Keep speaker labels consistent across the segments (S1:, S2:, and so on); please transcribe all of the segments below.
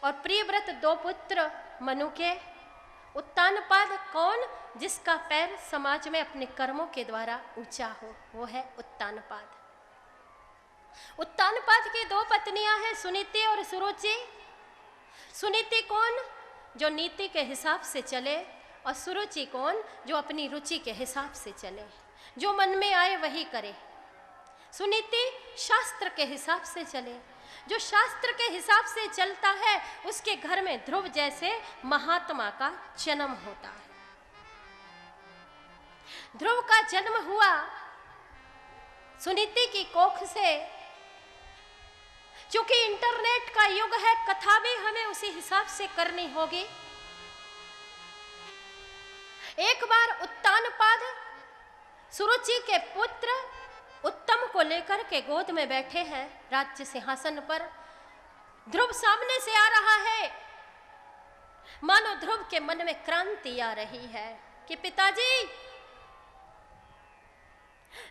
S1: और प्रियव्रत 2 पुत्र मनु के। उत्तानपाद कौन? जिसका पैर समाज में अपने कर्मों के द्वारा ऊंचा हो, वो है उत्तानपाद। उत्तानपाद की 2 पत्नियां हैं, सुनीति और सुरुचि। सुनीति कौन? जो नीति के हिसाब से चले, और सुरुचि कौन? जो अपनी रुचि के हिसाब से चले, जो मन में आए वही करे। सुनीति शास्त्र के हिसाब से चले, जो शास्त्र के हिसाब से चलता है उसके घर में ध्रुव जैसे महात्मा का जन्म होता है। ध्रुव का जन्म हुआ सुनीति की कोख से। क्योंकि इंटरनेट का युग है, कथा भी हमें उसी हिसाब से करनी होगी। एक बार उत्तानपाद सुरुचि के पुत्र उत्तम को लेकर के गोद में बैठे हैं राज्य सिंहासन पर। ध्रुव सामने से आ रहा है। मानो ध्रुव के मन में क्रांति आ रही है कि पिताजी,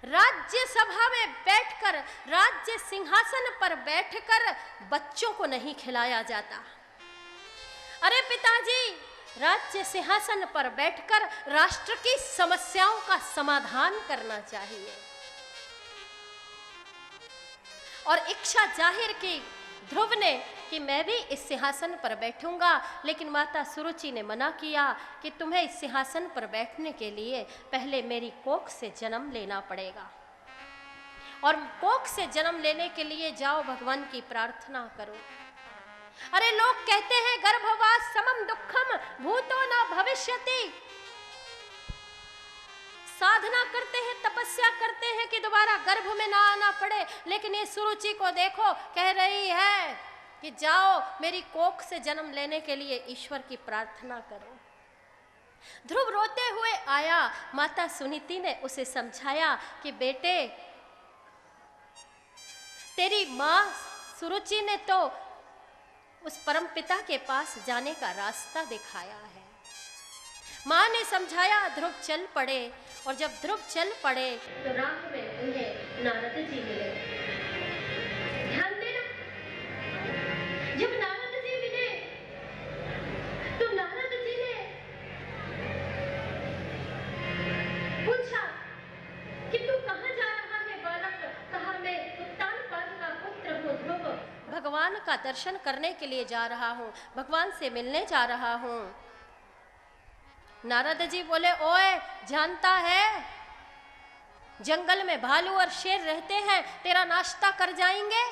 S1: राज्य सभा में बैठकर, राज्य सिंहासन पर बैठकर बच्चों को नहीं खिलाया जाता। अरे पिताजी, राज्य सिंहासन पर बैठकर राष्ट्र की समस्याओं का समाधान करना चाहिए। और इच्छा जाहिर की ध्रुव ने कि मैं भी इस सिंहासन पर बैठूंगा, लेकिन माता सुरुचि ने मना किया कि तुम्हें इस सिंहासन पर बैठने के लिए पहले मेरी कोख से जन्म लेना पड़ेगा, और कोख से जन्म लेने के लिए जाओ भगवान की प्रार्थना करो। अरे लोग कहते हैं गर्भवास समम दुखम भूतो न भविष्यति। साधना करते हैं, तपस्या करते हैं कि दोबारा गर्भ में ना आना पड़े, लेकिन ये सुरुचि को देखो, कह रही है कि जाओ मेरी कोख से जन्म लेने के लिए ईश्वर की प्रार्थना करो। ध्रुव रोते हुए आया। माता सुनीति ने उसे समझाया कि बेटे, तेरी माँ सुरुचि ने तो उस परमपिता के पास जाने का रास्ता दिखाया है। माँ ने समझाया, ध्रुव चल पड़े। और जब ध्रुव चल पड़े तो राह में उन्हें नारद जी मिले। ध्यान देना, जब नारद जी मिले तो नारद जी ने पूछा कि तू कहाँ जा रहा है बालक? कहा, मैं उत्तानपाद का पुत्र हूँ ध्रुव, भगवान का दर्शन करने के लिए जा रहा हूँ, भगवान से मिलने जा रहा हूँ। नारद जी बोले, ओए, जानता है जंगल में भालू और शेर रहते हैं, तेरा नाश्ता कर जाएंगे।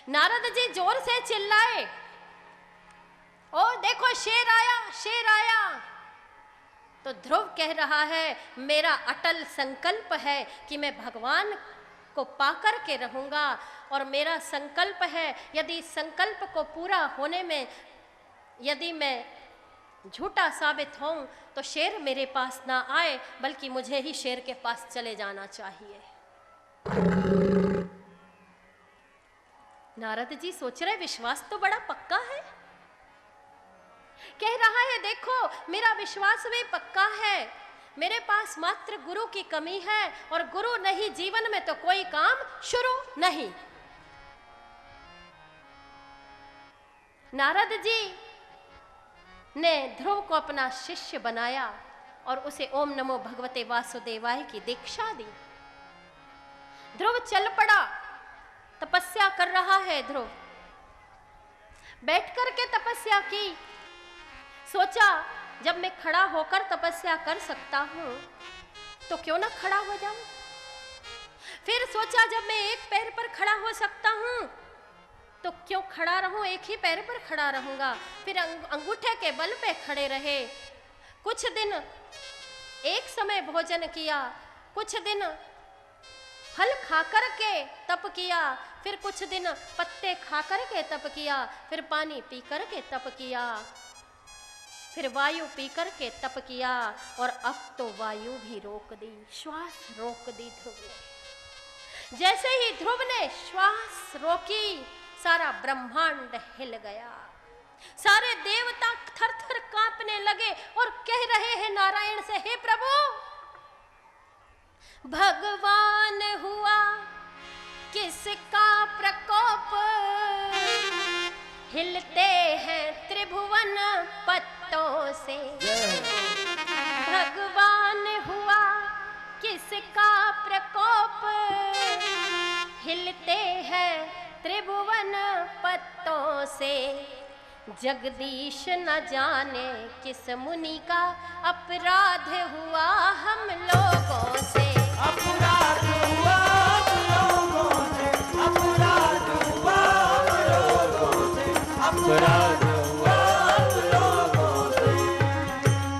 S1: नारद जी जोर से चिल्लाए, ओ देखो शेर आया, शेर आया। तो ध्रुव कह रहा है, मेरा अटल संकल्प है कि मैं भगवान को पाकर के रहूंगा, और मेरा संकल्प है यदि संकल्प को पूरा होने में यदि मैं झूठा साबित होऊं तो शेर मेरे पास ना आए, बल्कि मुझे ही शेर के पास चले जाना चाहिए। नारद जी सोच रहे विश्वास तो बड़ा पक्का है। कह रहा है, देखो मेरा विश्वास भी पक्का है, मेरे पास मात्र गुरु की कमी है, और गुरु नहीं जीवन में तो कोई काम शुरू नहीं। नारद जी ने ध्रुव को अपना शिष्य बनाया और उसे ओम नमो भगवते वासुदेवाय की दीक्षा दी। ध्रुव चल पड़ा, तपस्या कर रहा है ध्रुव। बैठ कर के तपस्या की। सोचा, जब मैं खड़ा होकर तपस्या कर सकता हूं तो क्यों ना खड़ा हो जाऊं। फिर सोचा, जब मैं एक पैर पर खड़ा हो सकता हूं तो क्यों खड़ा रहूं, एक ही पैर पर खड़ा रहूंगा। फिर अंगूठे के बल पे खड़े रहे। कुछ दिन एक समय भोजन किया, कुछ दिन फल खाकर के तप किया, फिर कुछ दिन पत्ते खाकर के तप किया, फिर पानी पीकर के तप किया, फिर वायु पीकर के तप किया, और अब तो वायु भी रोक दी, श्वास रोक दी ध्रुव ने। जैसे ही ध्रुव ने श्वास रोकी, सारा ब्रह्मांड हिल गया। सारे देवता थर थर कांपने लगे और कह रहे हैं नारायण से, हे प्रभु, भगवान हुआ किसका प्रकोप हिलते हैं त्रिभुवन पत्तों से, भगवान हुआ किसका प्रकोप, हिलते हैं त्रिभुवन पत्तों से। जगदीश न जाने किस मुनि का अपराध हुआ हम लोगों से,
S2: अपराध हुआ हम लोगों से, अपराध हुआ हम लोगों से, अपराध हुआ हम लोगों से।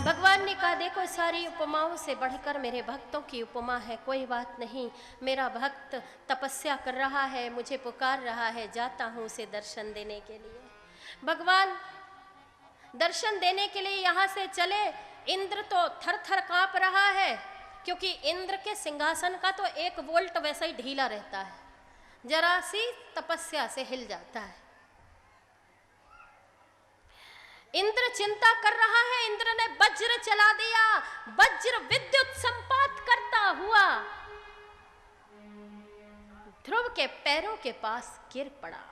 S1: भगवान ने कहा देखो सारी उपमाओं से बढ़कर मेरे भक्तों की उपमा है, कोई बात नहीं। मेरा भक्त तपस्या कर रहा है, मुझे पुकार रहा है, जाता हूँ उसे दर्शन देने के लिए। भगवान दर्शन देने के लिए यहाँ से चले। इंद्र तो थर थर कांप रहा है, क्योंकि इंद्र के सिंहासन का तो 1 वोल्ट वैसे ही ढीला रहता है, जरा सी तपस्या से हिल जाता है। इंद्र चिंता कर रहा है। इंद्र ने वज्र चला दिया, वज्र विद्युत संपात करता हुआ ध्रुव के पैरों के पास गिर पड़ा।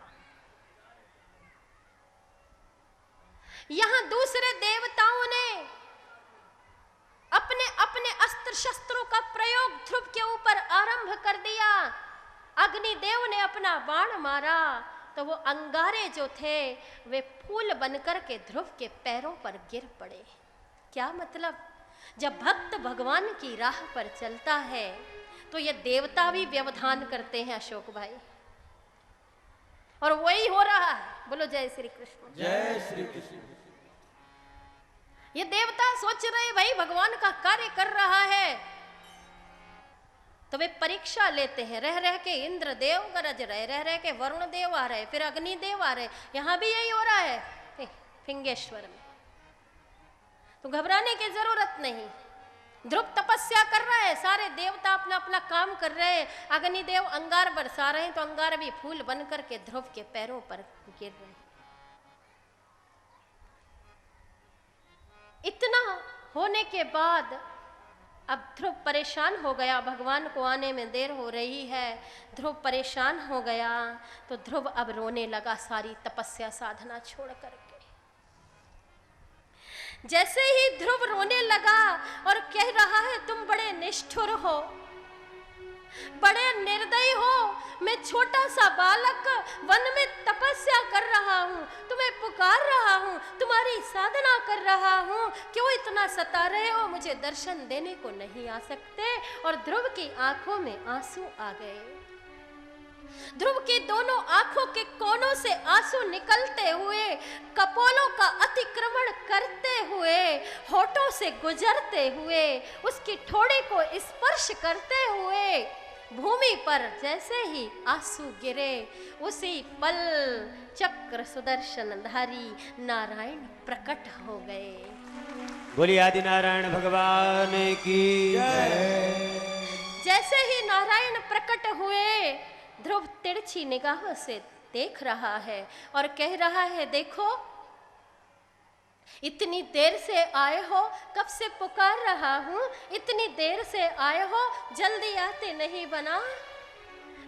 S1: यहां दूसरे देवताओं ने अपने अपने अस्त्र शस्त्रों का प्रयोग ध्रुव के ऊपर आरंभ कर दिया। अग्निदेव ने अपना बाण मारा तो वो अंगारे जो थे वे फूल बनकर के ध्रुव के पैरों पर गिर पड़े। क्या मतलब, जब भक्त भगवान की राह पर चलता है तो ये देवता भी व्यवधान करते हैं अशोक भाई, और वही हो रहा है। बोलो जय श्री कृष्ण।
S2: जय श्री कृष्ण।
S1: ये देवता सोच रहे भाई भगवान का कार्य कर रहा है, तो वे परीक्षा लेते हैं। रह रह के इंद्र देव गरज रहे, रह रह के वरुण देव आ रहे, फिर अग्नि देव आ रहे। यहां भी यही हो रहा है फिंगेश्वर में, तो घबराने की जरूरत नहीं। ध्रुव तपस्या कर रहा है, सारे देवता अपना अपना काम कर रहे हैं। अग्निदेव अंगार बरसा रहे हैं, तो अंगार भी फूल बनकर के ध्रुव के पैरों पर गिर रहे हैं। इतना होने के बाद अब ध्रुव परेशान हो गया, भगवान को आने में देर हो रही है। ध्रुव परेशान हो गया तो ध्रुव अब रोने लगा, सारी तपस्या साधना छोड़ करके। जैसे ही ध्रुव रोने लगा और कह रहा है तुम बड़े निष्ठुर हो, बड़े निर्दयी हो, मैं छोटा सा बालक वन में तपस्या कर रहा हूँ, तुम्हें पुकार रहा हूँ, तुम्हारी साधना कर रहा हूँ, क्यों इतना सता रहे हो, मुझे दर्शन देने को नहीं आ सकते। और ध्रुव की आंखों में आंसू आ गए। ध्रुव की दोनों आंखों के कोनों से आंसू निकलते हुए, कपोलों का अतिक्रमण करते हुए, होठों से गुजरते हुए, उसकी ठोड़ी को स्पर्श करते हुए भूमि पर जैसे ही आंसू गिरे, उसी पल चक्र सुदर्शनधारी नारायण प्रकट हो गए।
S2: बोलिए आदि नारायण भगवान की जय।
S1: जैसे ही नारायण प्रकट हुए, ध्रुव तिरछी निगाहों से देख रहा है और कह रहा है देखो, इतनी देर से आए हो, कब से पुकार रहा हूं, इतनी देर से आए हो, जल्दी आते नहीं बना।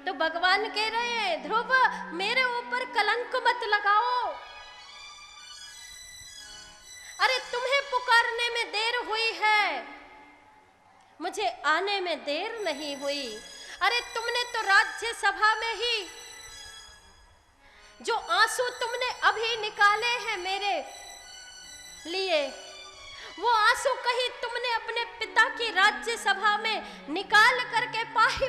S1: तो भगवान कह रहे हैं ध्रुव मेरे ऊपर कलंक मत लगाओ, अरे तुम्हें पुकारने में देर हुई है, मुझे आने में देर नहीं हुई। अरे तुमने तो राज्यसभा में ही जो आंसू तुमने अभी निकाले हैं मेरे लिए, वो आंसू कहीं तुमने अपने पिता की राज्यसभा में निकाल करके पाही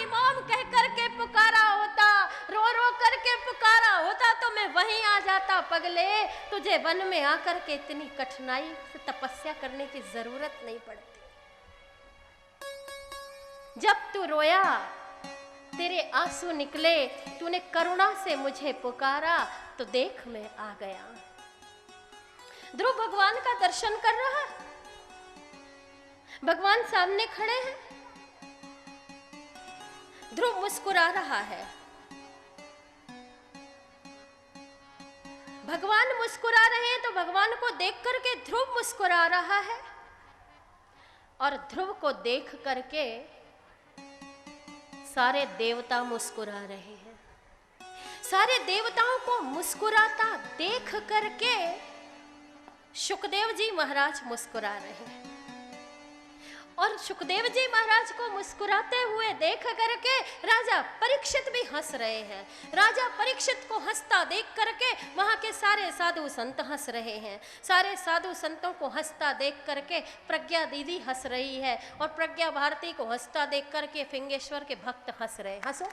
S1: माम कह करके पुकारा होता, रो रो करके पुकारा होता, तो मैं वहीं आ जाता। पगले, तुझे वन में आकर के इतनी कठिनाई से तपस्या करने की जरूरत नहीं पड़ती। जब तू रोया, तेरे आंसू निकले, तूने करुणा से मुझे पुकारा, तो देख मैं आ गया। ध्रुव भगवान का दर्शन कर रहा है, भगवान सामने खड़े हैं, ध्रुव मुस्कुरा रहा है। भगवान मुस्कुरा रहे हैं तो भगवान को देख करके ध्रुव मुस्कुरा रहा है, और ध्रुव को देख करके सारे देवता मुस्कुरा रहे हैं, सारे देवताओं को मुस्कुराता देख करके सुखदेव जी महाराज मुस्कुरा रहे हैं। और सुखदेव जी महाराज को मुस्कुराते हुए देख करके राजा परीक्षित भी हंस रहे हैं। राजा परीक्षित को हंसता देख करके वहां के सारे साधु संत हंस रहे हैं। सारे साधु संतों को हंसता देख करके प्रज्ञा दीदी हंस रही है और प्रज्ञा भारती को हंसता देख करके फिंगेश्वर के भक्त हंस रहे हैं। हंसो।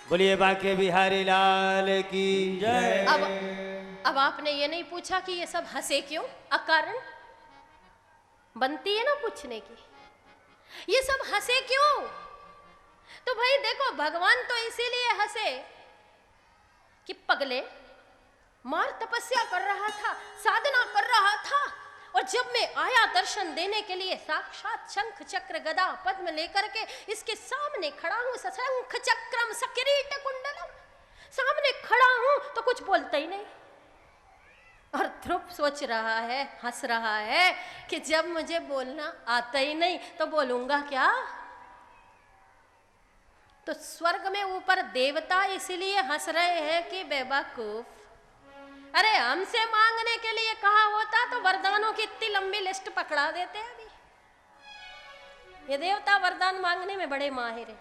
S2: बोलिए बांके बिहारी लाल की जय।
S1: अब आपने ये नहीं पूछा कि ये सब हंसे क्यों? अकारण बनती है ना पूछने की, ये सब हंसे क्यों? तो भाई देखो, भगवान तो इसीलिए हंसे कि पगले मार तपस्या कर रहा था, साधना कर रहा था, और जब मैं आया दर्शन देने के लिए साक्षात शंख चक्र गदा पद्म लेकर के इसके सामने खड़ा हूं, शंख चक्रम सकिरीट कुंडलम, सामने खड़ा हूं तो कुछ बोलता ही नहीं। और ध्रुव सोच रहा है, हंस रहा है कि जब मुझे बोलना आता ही नहीं तो बोलूंगा क्या? तो स्वर्ग में ऊपर देवता इसलिए हंस रहे हैं कि बेवकूफ, अरे हमसे मांगने के लिए कहा होता तो वरदानों की इतनी लंबी लिस्ट पकड़ा देते। अभी ये देवता वरदान मांगने में बड़े माहिर हैं।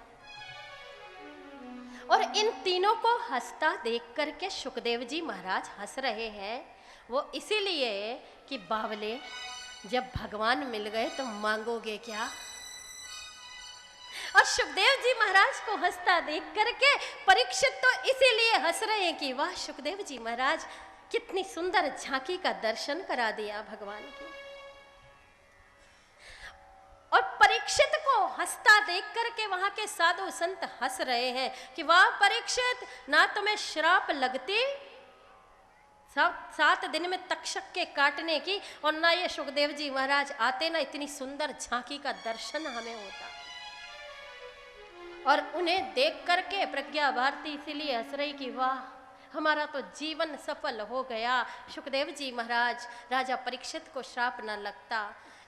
S1: और इन तीनों को हंसता देख करके सुखदेव जी महाराज हंस रहे हैं, वो इसीलिए कि बावले जब भगवान मिल गए तो मांगोगे क्या? और सुखदेव जी महाराज को हंसता देख करके परीक्षित तो इसीलिए हंस रहे हैं कि वाह सुखदेव जी महाराज, कितनी सुंदर झांकी का दर्शन करा दिया भगवान की। और परीक्षित को हंसता देख करके वहां के साधु संत हंस रहे हैं कि वाह परीक्षित, ना तुम्हें श्राप लगती 7 दिन में तक्षक के काटने की, और ना ये सुखदेव जी महाराज आते ना इतनी सुंदर झांकी का दर्शन हमें होता। और उन्हें देख करके प्रज्ञा भारती इसीलिए हंस रही कि वाह हमारा तो जीवन सफल हो गया। सुखदेव जी महाराज, राजा परीक्षित को श्राप न लगता,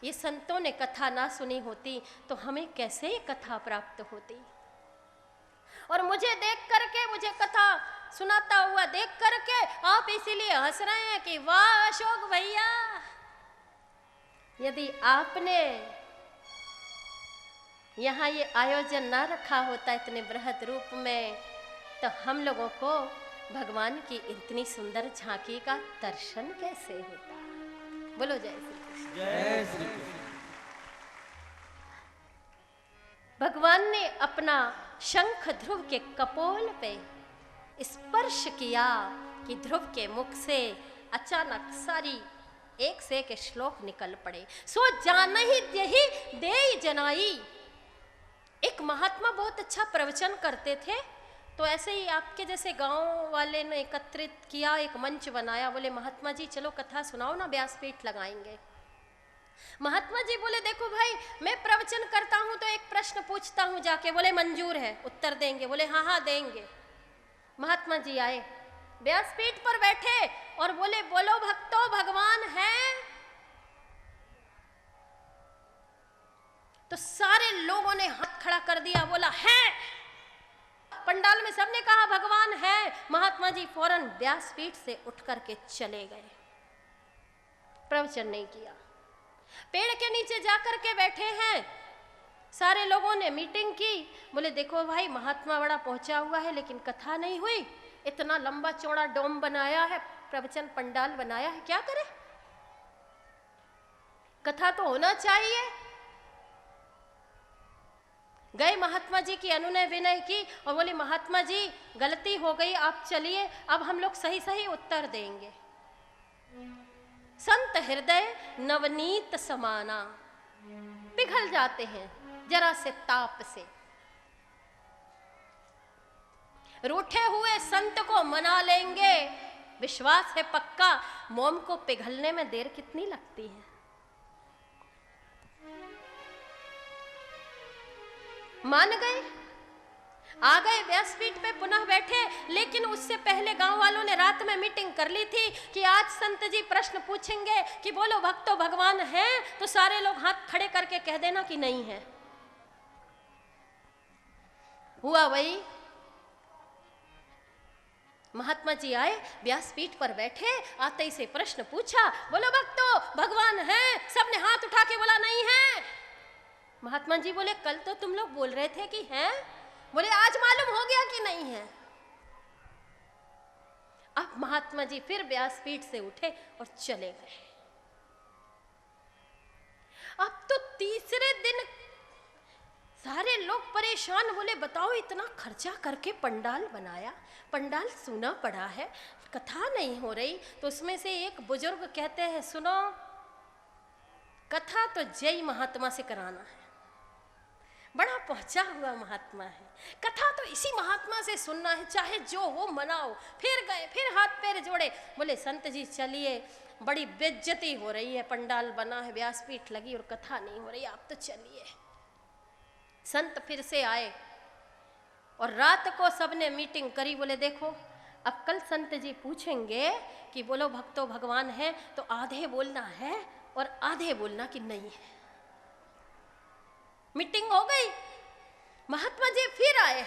S1: ये संतों ने कथा ना सुनी होती तो हमें कैसे ये कथा प्राप्त होती। और मुझे देख करके, मुझे कथा सुनाता हुआ देख करके आप इसीलिए हंस रहे हैं कि वाह अशोक भैया, यदि आपने यहाँ ये आयोजन ना रखा होता इतने बृहद रूप में तो हम लोगों को भगवान की इतनी सुंदर झांकी का दर्शन कैसे होता। बोलो जय श्री कृष्ण।
S2: जय श्री कृष्ण।
S1: भगवान ने अपना शंख ध्रुव के कपोल पे स्पर्श किया कि ध्रुव के मुख से अचानक सारी एक से एक श्लोक निकल पड़े। सो जान ही यही दे जनाई। एक महात्मा बहुत अच्छा प्रवचन करते थे, तो ऐसे ही आपके जैसे गांव वाले ने एकत्रित किया, एक मंच बनाया, बोले महात्मा जी चलो कथा सुनाओ ना, व्यासपीठ लगाएंगे। महात्मा जी बोले देखो भाई, मैं प्रवचन करता हूं तो एक प्रश्न पूछता हूं जाके, बोले मंजूर है, उत्तर देंगे? बोले हाँ हाँ देंगे। महात्मा जी आए, व्यासपीठ पर बैठे और बोले बोलो भक्तों भगवान है? तो सारे लोगों ने हाथ खड़ा कर दिया, बोला है। पंडाल में सबने कहा भगवान है। महात्मा जी फौरन व्यासपीठ से उठ करके चले गए, प्रवचन नहीं किया। पेड़ के नीचे जाकर के बैठे हैं, सारे लोगों ने मीटिंग की, बोले देखो भाई महात्मा बड़ा पहुंचा हुआ है लेकिन कथा नहीं हुई, इतना लंबा चौड़ा डोम बनाया है, प्रवचन पंडाल बनाया है, क्या करें? कथा तो होना चाहिए। गए महात्मा जी की अनुनय विनय की और बोले महात्मा जी गलती हो गई, आप चलिए, अब हम लोग सही सही उत्तर देंगे। संत हृदय नवनीत समाना, पिघल जाते हैं जरा से ताप से। रूठे हुए संत को मना लेंगे, विश्वास है पक्का, मोम को पिघलने में देर कितनी लगती है। मान गए, आ गए व्यासपीठ पे, पुनः बैठे। लेकिन उससे पहले गांव वालों ने रात में मीटिंग कर ली थी कि आज संत जी प्रश्न पूछेंगे कि बोलो भक्तों भगवान है, तो सारे लोग हाथ खड़े करके कह देना कि नहीं है। हुआ वही, महात्मा जी आए, व्यासपीठ पर बैठे, आते ही से प्रश्न पूछा, बोलो भक्तों भगवान है? सबने हाथ उठा के बोला नहीं है। महात्मा जी बोले कल तो तुम लोग बोल रहे थे कि हैं, बोले आज मालूम हो गया कि नहीं है। अब महात्मा जी फिर व्यासपीठ से उठे और चले गए। अब तो तीसरे दिन सारे लोग परेशान, बोले बताओ इतना खर्चा करके पंडाल बनाया, पंडाल सूना पड़ा है, कथा नहीं हो रही। तो उसमें से एक बुजुर्ग कहते हैं सुनो, कथा तो जय महात्मा से कराना है, बड़ा पहुंचा हुआ महात्मा है, कथा तो इसी महात्मा से सुनना है, चाहे जो हो मनाओ। फिर गए, फिर हाथ पैर जोड़े, बोले संत जी चलिए, बड़ी बेइज्जती हो रही है, पंडाल बना है, व्यासपीठ लगी और कथा नहीं हो रही, आप तो चलिए। संत फिर से आए और रात को सबने मीटिंग करी, बोले देखो अब कल संत जी पूछेंगे कि बोलो भक्तों भगवान है, तो आधे बोलना है और आधे बोलना कि नहीं है। मीटिंग हो गई, महात्मा जी फिर आए,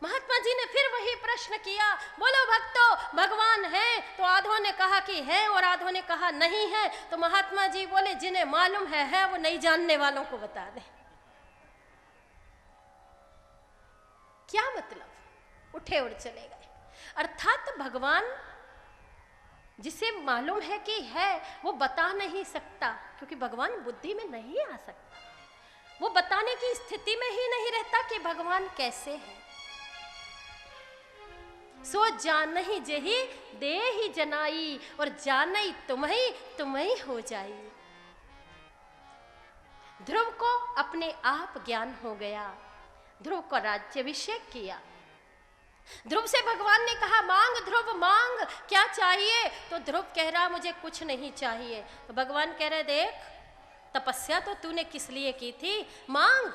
S1: महात्मा जी ने फिर वही प्रश्न किया, बोलो भक्तों भगवान है? तो आधों ने कहा कि है और आधों ने कहा नहीं है। तो महात्मा जी बोले जिन्हें मालूम है वो नहीं जानने वालों को बता दें। क्या मतलब? उठे और चले गए। अर्थात भगवान जिसे मालूम है कि है वो बता नहीं सकता, क्योंकि भगवान बुद्धि में नहीं आ सकता, वो बताने की स्थिति में ही नहीं रहता कि भगवान कैसे है। सो जान ही जही दे ही जनाई, और जानई तुम्ही हो जाई। ध्रुव को अपने आप ज्ञान हो गया, ध्रुव को राज्याभिषेक किया। ध्रुव से भगवान ने कहा मांग ध्रुव मांग, क्या चाहिए? तो ध्रुव कह रहा मुझे कुछ नहीं चाहिए। तो भगवान कह रहे देख तपस्या तो तूने किस लिए की थी, मांग।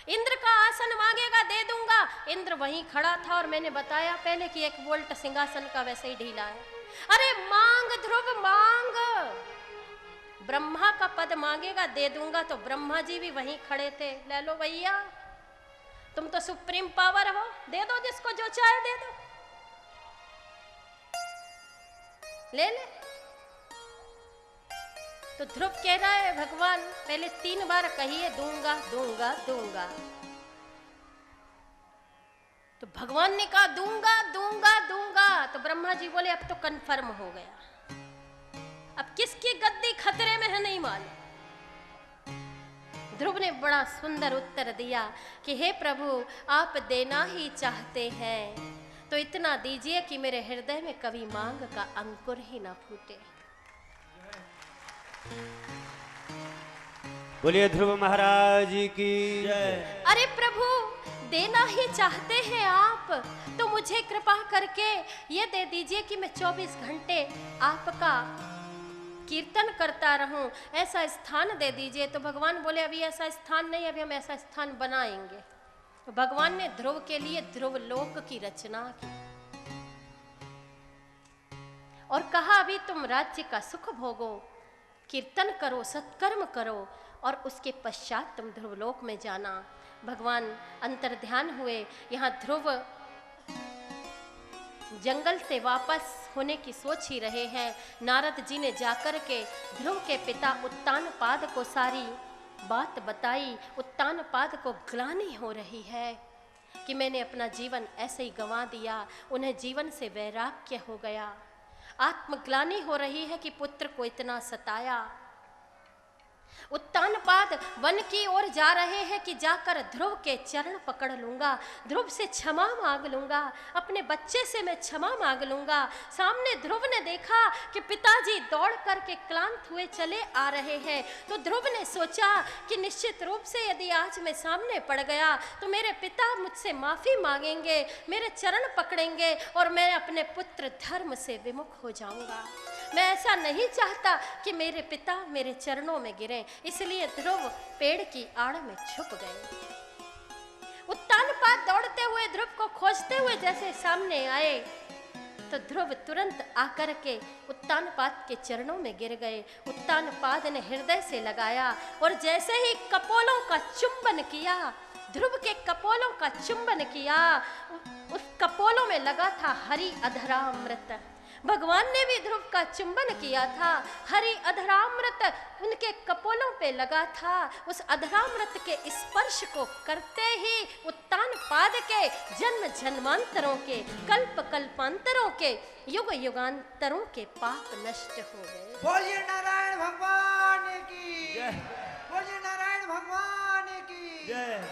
S1: इंद्र का आसन मांगेगा दे दूंगा। इंद्र वहीं खड़ा था और मैंने बताया पहले कि 1 वोल्ट सिंहासन का वैसे ही ढीला है। अरे मांग ध्रुव मांग। ब्रह्मा का पद मांगेगा दे दूंगा। तो ब्रह्मा जी भी वहीं खड़े थे, ले लो भैया तुम तो सुप्रीम पावर हो, दे दो जिसको जो चाहे दे दो, ले ले। तो ध्रुव कह रहा है भगवान पहले 3 बार कहिए दूंगा दूंगा दूंगा। तो भगवान ने कहा दूंगा दूंगा दूंगा। तो ब्रह्मा जी बोले अब तो कंफर्म हो गया, अब किसकी गद्दी खतरे में है नहीं मालूम। ध्रुव ने बड़ा सुंदर उत्तर दिया कि हे प्रभु आप देना ही चाहते हैं तो इतना दीजिए कि मेरे हृदय में कभी मांग का अंकुर ही ना फूटे।
S2: बोलिए ध्रुव महाराज की जय।
S1: अरे प्रभु देना ही चाहते हैं आप तो मुझे कृपा करके ये दे दीजिए कि मैं 24 घंटे आपका कीर्तन करता रहूं, ऐसा स्थान दे दीजिए। तो भगवान बोले अभी ऐसा स्थान नहीं, अभी हम ऐसा स्थान बनाएंगे। तो भगवान ने ध्रुव के लिए ध्रुव लोक की रचना की और कहा अभी तुम राज्य का सुख भोगो, कीर्तन करो, सत्कर्म करो और उसके पश्चात तुम ध्रुवलोक में जाना। भगवान अंतर्ध्यान हुए। यहाँ ध्रुव जंगल से वापस होने की सोच ही रहे हैं। नारद जी ने जाकर के ध्रुव के पिता उत्तानपाद को सारी बात बताई। उत्तानपाद को ग्लानि हो रही है कि मैंने अपना जीवन ऐसे ही गंवा दिया, उन्हें जीवन से वैराग्य हो गया। आत्मग्लानि हो रही है कि पुत्र को इतना सताया। उत्तानपाद वन की ओर जा रहे हैं कि जाकर ध्रुव के चरण पकड़ लूंगा, ध्रुव से क्षमा मांग लूंगा, अपने बच्चे से मैं क्षमा मांग लूंगा। सामने ध्रुव ने देखा कि पिताजी दौड़ करके क्लांत हुए चले आ रहे हैं। तो ध्रुव ने सोचा कि निश्चित रूप से यदि आज मैं सामने पड़ गया तो मेरे पिता मुझसे माफी मांगेंगे, मेरे चरण पकड़ेंगे और मैं अपने पुत्र धर्म से विमुख हो जाऊंगा। मैं ऐसा नहीं चाहता कि मेरे पिता मेरे चरणों में गिरें, इसलिए ध्रुव पेड़ की आड़ में छुप गए। उत्तानपाद दौड़ते हुए ध्रुव को खोजते हुए जैसे सामने आए तो ध्रुव तुरंत आकर के उत्तानपाद के चरणों में गिर गए। उत्तानपाद ने हृदय से लगाया और जैसे ही कपोलों का चुंबन किया ध्रुव के कपोलों का चुंबन किया। उस कपोलों में लगा था हरि अधरामृत। भगवान ने भी ध्रुव का चुंबन किया था। हरि अधरामृत उनके कपोलों पे लगा था। उस अधरामृत के स्पर्श को करते ही उत्तान पाद के जन्म जन्मांतरों के, कल्प कल्पांतरों के, युग युगांतरों के पाप नष्ट हो गए।
S3: बोलिए नारायण भगवान की जय। बोलिए नारायण भगवान की
S2: जय।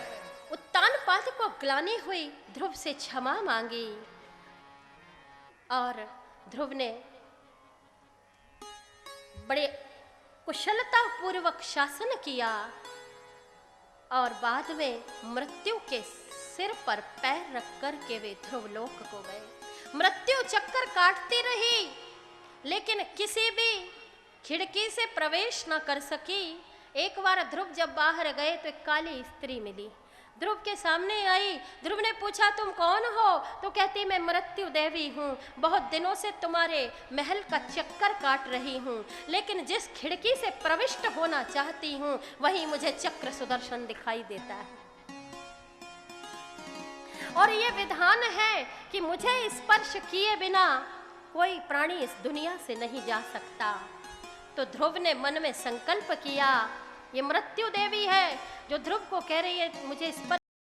S1: उत्तान पाद को ग्लानि हुई, ध्रुव से क्षमा मांगी और ध्रुव ने बड़े कुशलता पूर्वक शासन किया और बाद में मृत्यु के सिर पर पैर रख कर के वे ध्रुव लोक को गए। मृत्यु चक्कर काटती रही लेकिन किसी भी खिड़की से प्रवेश न कर सकी। एक बार ध्रुव जब बाहर गए तो एक काली स्त्री मिली, ध्रुव के सामने आई। ध्रुव ने पूछा तुम कौन हो? तो कहती मैं मृत्यु देवी हूँ, बहुत दिनों से तुम्हारे महल का चक्कर काट रही हूँ, लेकिन जिस खिड़की से प्रविष्ट होना चाहती हूँ वहीं मुझे चक्र सुदर्शन दिखाई देता है और ये विधान है कि मुझे स्पर्श किए बिना कोई प्राणी इस दुनिया से नहीं जा सकता। तो ध्रुव ने मन में संकल्प किया, ये मृत्यु देवी है जो ध्रुव को कह रही है मुझे स्पर्श